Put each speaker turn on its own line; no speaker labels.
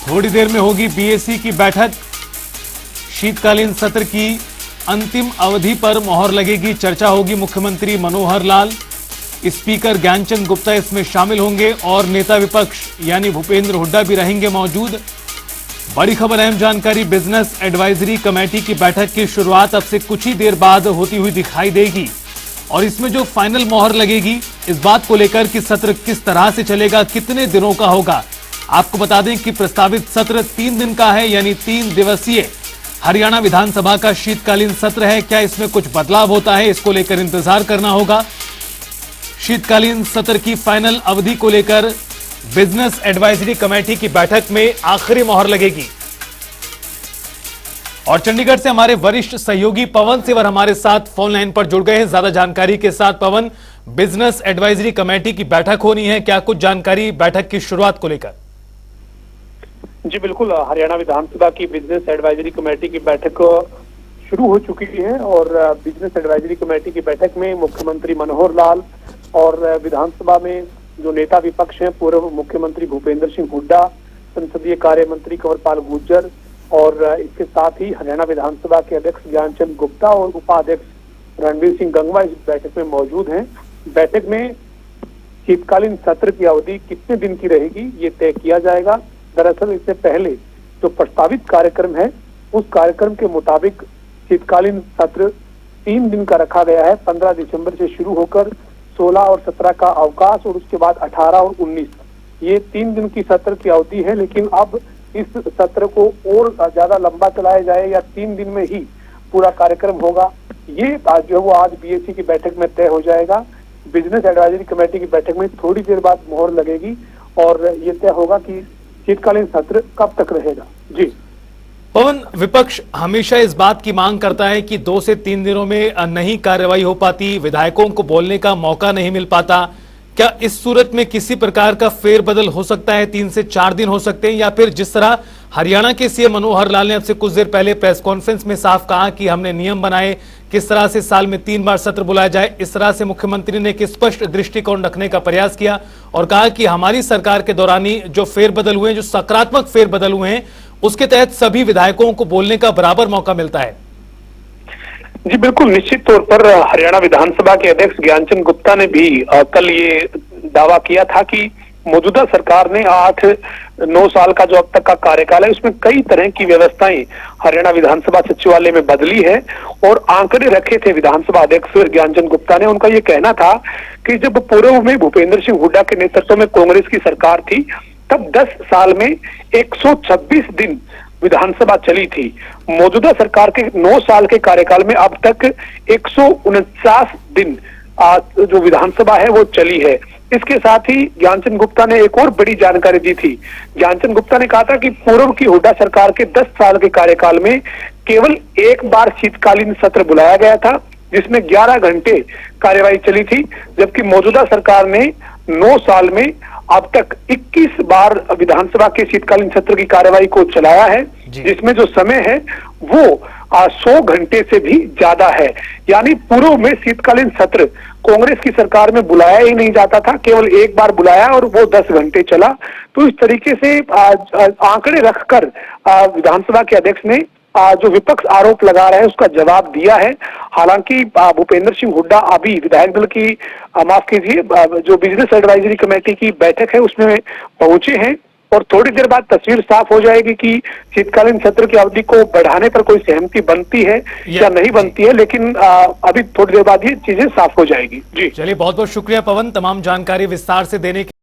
थोड़ी देर में होगी बीएसी की बैठक। शीतकालीन सत्र की अंतिम अवधि पर मोहर लगेगी। चर्चा होगी। मुख्यमंत्री मनोहर लाल, स्पीकर ज्ञानचंद गुप्ता इसमें शामिल होंगे और नेता विपक्ष यानी भूपेंद्र हुड्डा भी रहेंगे मौजूद। बड़ी खबर, अहम जानकारी, बिजनेस एडवाइजरी कमेटी की बैठक की शुरुआत अब से कुछ ही देर बाद होती हुई दिखाई देगी और इसमें जो फाइनल मोहर लगेगी इस बात को लेकर कि सत्र किस तरह से चलेगा, कितने दिनों का होगा। आपको बता दें कि प्रस्तावित सत्र 3 दिन का है, यानी 3 दिवसीय हरियाणा विधानसभा का शीतकालीन सत्र है। क्या इसमें कुछ बदलाव होता है, इसको लेकर इंतजार करना होगा। शीतकालीन सत्र की फाइनल अवधि को लेकर बिजनेस एडवाइजरी कमेटी की बैठक में आखिरी मोहर लगेगी। और चंडीगढ़ से हमारे वरिष्ठ सहयोगी पवन सिवर हमारे साथ फोन लाइन पर जुड़ गए हैं ज्यादा जानकारी के साथ। पवन, बिजनेस एडवाइजरी कमेटी की बैठक होनी है, क्या कुछ जानकारी बैठक की शुरुआत को लेकर?
जी बिल्कुल, हरियाणा विधानसभा की बिजनेस एडवाइजरी कमेटी की बैठक शुरू हो चुकी है और बिजनेस एडवाइजरी कमेटी की बैठक में मुख्यमंत्री मनोहर लाल और विधानसभा में जो नेता विपक्ष हैं, पूर्व मुख्यमंत्री भूपेंद्र सिंह हुड्डा, संसदीय कार्य मंत्री कंवरपाल गुर्जर और इसके साथ ही हरियाणा विधानसभा के अध्यक्ष ज्ञानचंद गुप्ता और उपाध्यक्ष रणवीर सिंह गंगवा इस बैठक में मौजूद हैं। बैठक में शीतकालीन सत्र की अवधि कितने दिन की रहेगी ये तय किया जाएगा। दरअसल इससे पहले जो प्रस्तावित कार्यक्रम है उस कार्यक्रम के मुताबिक शीतकालीन सत्र 3 दिन का रखा गया है। 15 दिसंबर से शुरू होकर 16 और 17 का अवकाश और उसके बाद 18 और 19 ये 3 दिन की सत्र की अवधि है। लेकिन अब इस सत्र को और ज्यादा लंबा चलाया जाए या 3 दिन में ही पूरा कार्यक्रम होगा, ये जो वो आज बीएसी की बैठक में तय हो जाएगा। बिजनेस एडवाइजरी कमेटी की बैठक में थोड़ी देर बाद मोहर लगेगी और ये तय होगा कि शीतकालीन सत्र कब तक रहेगा। जी
पवन, विपक्ष हमेशा इस बात की मांग करता है कि 2 से 3 दिनों में नहीं कार्रवाई हो पाती, विधायकों को बोलने का मौका नहीं मिल पाता। क्या इस सूरत में किसी प्रकार का फेरबदल हो सकता है? 3 से 4 दिन हो सकते हैं, या फिर जिस तरह हरियाणा के सीएम मनोहर लाल ने अब से कुछ देर पहले प्रेस कॉन्फ्रेंस में साफ कहा कि हमने नियम बनाए किस तरह से साल में 3 बार सत्र बुलाया जाए, इस तरह से मुख्यमंत्री ने एक स्पष्ट दृष्टिकोण रखने का प्रयास किया और कहा कि हमारी सरकार के दौरान ही जो फेरबदल हुए, जो सकारात्मक फेरबदल हुए हैं, उसके तहत सभी विधायकों को बोलने का बराबर मौका मिलता है।
जी बिल्कुल, निश्चित तौर पर हरियाणा विधानसभा के अध्यक्ष ज्ञानचंद गुप्ता ने भी कल ये दावा किया था कि मौजूदा सरकार ने 8-9 साल का जो अब तक का कार्यकाल है उसमें कई तरह की व्यवस्थाएं हरियाणा विधानसभा सचिवालय में बदली है और आंकड़े रखे थे विधानसभा अध्यक्ष ज्ञानचंद गुप्ता ने। उनका ये कहना था कि जब पूर्व में भूपेंद्र सिंह हुड्डा के नेतृत्व में कांग्रेस की सरकार थी तब 10 साल में 126 दिन विधानसभा चली थी। मौजूदा सरकार के 9 साल के कार्यकाल में अब तक 149 दिन जो विधानसभा है वो चली है। इसके साथ ही ज्ञानचंद गुप्ता ने एक और बड़ी जानकारी दी थी। ज्ञानचंद गुप्ता ने कहा था कि पूर्व की हुड्डा सरकार के 10 साल के कार्यकाल में केवल एक बार शीतकालीन सत्र बुलाया गया था जिसमें 11 घंटे कार्यवाही चली थी, जबकि मौजूदा सरकार ने 9 साल में अब तक 21 बार विधानसभा के शीतकालीन सत्र की कार्यवाही को चलाया है, जिसमें जो समय है वो 100 घंटे से भी ज्यादा है। यानी पूर्व में शीतकालीन सत्र कांग्रेस की सरकार में बुलाया ही नहीं जाता था, केवल एक बार बुलाया और वो 10 घंटे चला। तो इस तरीके से आंकड़े रखकर विधानसभा के अध्यक्ष ने जो विपक्ष आरोप लगा रहा है उसका जवाब दिया है। हालांकि भूपेंद्र सिंह हुड्डा अभी विधायक दल की माफ कीजिए जो बिजनेस एडवाइजरी कमेटी की बैठक है उसमें पहुंचे हैं और थोड़ी देर बाद तस्वीर साफ हो जाएगी कि शीतकालीन सत्र की अवधि को बढ़ाने पर कोई सहमति बनती है या नहीं बनती है। लेकिन अभी थोड़ी देर बाद ये चीजें साफ हो जाएगी। जी
चलिए, बहुत बहुत शुक्रिया पवन, तमाम जानकारी विस्तार से देने के